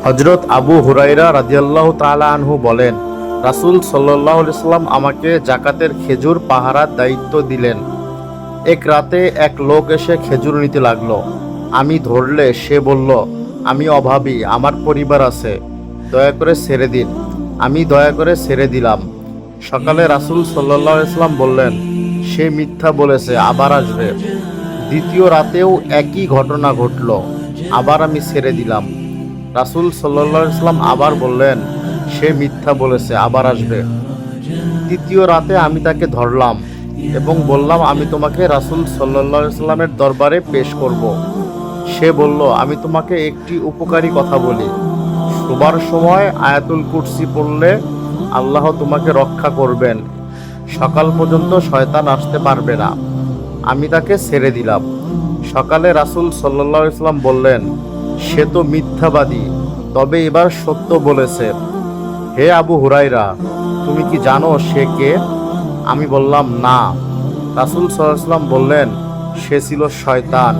হযরত আবু হুরায়রা রাদিয়াল্লাহু তাআলা আনহু বলেন, রাসূল সাল্লাল্লাহু আলাইহি সাল্লাম আমাকে যাকাতের খেজুর পাহারার দায়িত্ব দিলেন। এক রাতে এক লোক এসে খেজুর নিতে লাগলো। আমি ধরলে সে বলল, আমি অভাবী, আমার পরিবার আছে, দয়া করে ছেড়ে দিন। আমি দয়া করে ছেড়ে দিলাম। সকালে রাসূল সাল্লাল্লাহু আলাইহি সাল্লাম বললেন, সে মিথ্যা বলেছে, আবার আসবে। দ্বিতীয় রাতেও একই ঘটনা ঘটল, আবার আমি ছেড়ে দিলাম। রাসূল সাল্লাল্লাহু আলাইহি সাল্লাম আবার বললেন, সে মিথ্যা বলেছে, আবার আসবে। তৃতীয় রাতে আমি তাকে ধরলাম এবং বললাম, আমি তোমাকে রাসূল সাল্লাল্লাহু আলাইহি সাল্লামের দরবারে পেশ করব। সে বলল, আমি তোমাকে একটি উপকারী কথা বলি, শোবার সময় আয়াতুল কুরসি পড়লে আল্লাহ তোমাকে রক্ষা করবেন, সকাল পর্যন্ত শয়তান আসতে পারবে না। আমি তাকে ছেড়ে দিলাম। সকালে রাসূল সাল্লাল্লাহু আলাইহি সাল্লাম বললেন, সে তো মিথ্যাবাদী, তবে এবার সত্য বলেছে। হে আবু হুরায়রা, তুমি কি জানো সে কে? আমি বললাম, না। রাসূল সাল্লাল্লাহু আলাইহি সাল্লাম বললেন, সে ছিল শয়তান।